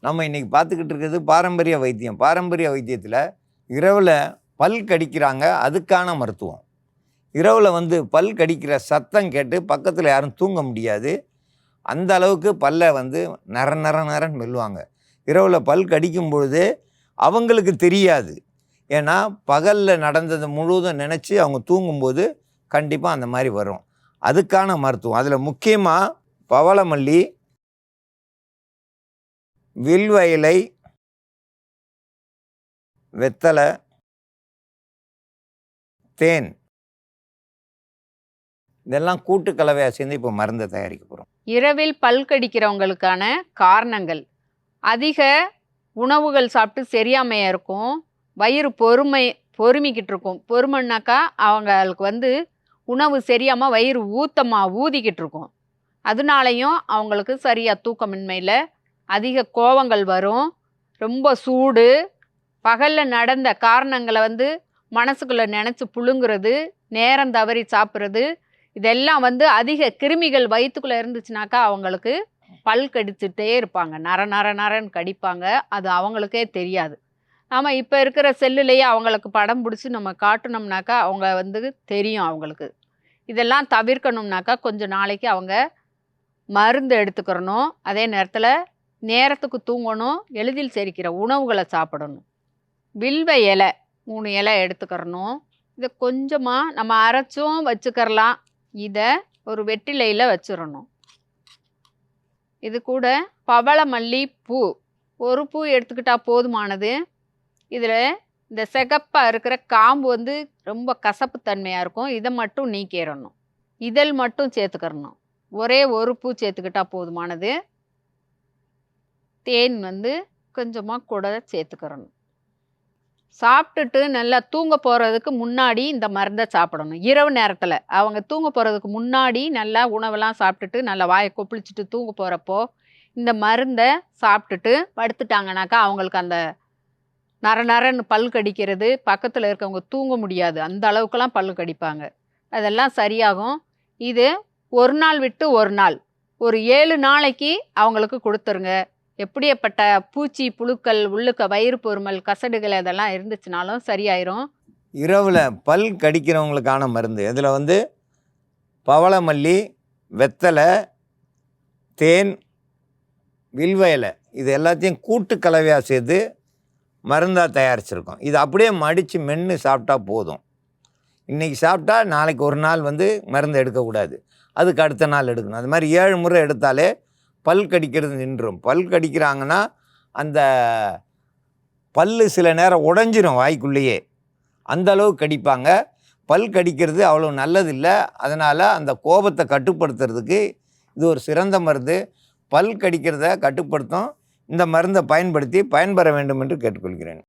நம்ம இன்றைக்கி பார்த்துக்கிட்டு இருக்கிறது பாரம்பரிய வைத்தியம். பாரம்பரிய வைத்தியத்தில் இரவில் பல் கடிக்கிறாங்க, அதுக்கான மருத்துவம். இரவில் பல் கடிக்கிற சத்தம் கேட்டு பக்கத்தில் யாரும் தூங்க முடியாது. அந்த அளவுக்கு பல்லை நர நர நரன்னு மெல்லுவாங்க. இரவில் பல் கடிக்கும் பொழுது அவங்களுக்கு தெரியாது. ஏன்னா பகலில் நடந்தது முழுவதும் நினச்சி அவங்க தூங்கும்போது கண்டிப்பாக அந்த மாதிரி வரும். அதுக்கான மருத்துவம். அதில் முக்கியமாக பவளமல்லி, வில்வ இலை, வெத்தலை, தேன், இதெல்லாம் கூட்டு கலவையாக சேர்ந்து இப்போ மருந்தை தயாரிக்க போகிறோம். இரவில் பல் கடிக்கிறவங்களுக்கான காரணங்கள்: அதிக உணவுகள் சாப்பிட்டு சரியாமையாக இருக்கும், வயிறு பொறுமிக்கிட்டு இருக்கும். பொறுமைன்னாக்கா அவங்களுக்கு உணவு சரியாமல் வயிறு ஊதிக்கிட்டு இருக்கும். அதனாலையும் அவங்களுக்கு சரியாக தூக்கமின்மையில் அதிக கோவங்கள் வரும், ரொம்ப சூடு, பகலில் நடந்த காரணங்களை மனசுக்குள்ளே நினச்சி புழுங்குறது, நேரம் தவறி சாப்பிட்றது, இதெல்லாம் அதிக கிருமிகள் வயிற்றுக்குள்ளே இருந்துச்சுனாக்கா அவங்களுக்கு பல் கடிச்சிட்டே இருப்பாங்க. நர நர நரன்னு கடிப்பாங்க. அது அவங்களுக்கே தெரியாது. நாம் இப்போ இருக்கிற செல்லுலேயே அவங்களுக்கு படம் பிடிச்சி நம்ம காட்டினோம்னாக்கா அவங்க தெரியும் அவங்களுக்கு. இதெல்லாம் தவிர்க்கணும்னாக்கா கொஞ்சம் நாளைக்கு அவங்க மருந்து எடுத்துக்கிறணும். அதே நேரத்தில் நேரத்துக்கு தூங்கணும், எளிதில் செரிக்கிற உணவுகளை சாப்பிடணும். வில்வ இலை 3 இலை எடுத்துக்கிறணும். இதை கொஞ்சமாக நம்ம அரைச்சும் வச்சுக்கிறலாம். இதை ஒரு வெற்றிலையில் வச்சிடணும். இது கூட பவளமல்லி பூ 1 பூ எடுத்துக்கிட்டால் போதுமானது. இதில் இந்த சிகப்பாக இருக்கிற காம்பு ரொம்ப கசப்புத்தன்மையாக இருக்கும். இதை மட்டும் நீக்கிடணும். இதழ் மட்டும் சேர்த்துக்கிறணும். ஒரே 1 பூ சேர்த்துக்கிட்டால் போதுமானது. தேன் கொஞ்சமாக கூட சேர்த்துக்கிறணும். சாப்பிட்டுட்டு நல்லா தூங்க போகிறதுக்கு முன்னாடி இந்த மருந்தை சாப்பிடணும். இரவு நேரத்தில் அவங்க தூங்க போகிறதுக்கு முன்னாடி நல்லா உணவெல்லாம் சாப்பிட்டுட்டு நல்லா வாயை கொப்பளிச்சுட்டு தூங்க போகிறப்போ இந்த மருந்தை சாப்பிட்டுட்டு படுத்துட்டாங்கனாக்கா அவங்களுக்கு அந்த நர நரன்னு பல் கடிக்கிறது, பக்கத்தில் இருக்கவங்க தூங்க முடியாது, அந்த அளவுக்குலாம் பல் கடிப்பாங்க. அதெல்லாம் சரியாகும். இது 1 நாள் விட்டு 1 நாள், ஒரு 7 நாளைக்கு அவங்களுக்கு கொடுத்துருங்க. எப்படியப்பட்ட பூச்சி புழுக்கள், உள்ளுக்க வயிறு பொறுமல், கசடுகள் அதெல்லாம் இருந்துச்சுனாலும் சரியாயிரும். இரவில் பல் கடிக்கிறவங்களுக்கான மருந்து இதில் பவளமல்லி, வெத்தலை, தேன், வில்வ இலை, இது எல்லாத்தையும் கூட்டு கலவையாக சேர்த்து மருந்தாக தயாரிச்சிருக்கோம். இது அப்படியே மடித்து மென்று சாப்பிட்டா போதும். இன்றைக்கி சாப்பிட்டா நாளைக்கு 1 நாள் மருந்து எடுக்கக்கூடாது, அதுக்கு அடுத்த நாள் எடுக்கணும். அது மாதிரி 7 முறை எடுத்தாலே பல் கடிக்கிறது நின்றும். பல் கடிக்கிறாங்கன்னா அந்த பல் சில நேரம் உடஞ்சிரும் வாய்க்குள்ளேயே, அந்த அளவு கடிப்பாங்க. பல் கடிக்கிறது அவ்வளோ நல்லதில்லை. அதனால் அந்த கோபத்தை கட்டுப்படுத்துறதுக்கு இது ஒரு சிறந்த மருந்து. பல் கடிக்கிறத கட்டுப்படுத்தும். இந்த மருந்தை பயன்படுத்தி பயன்பெற வேண்டும் என்று கேட்டுக்கொள்கிறேன்.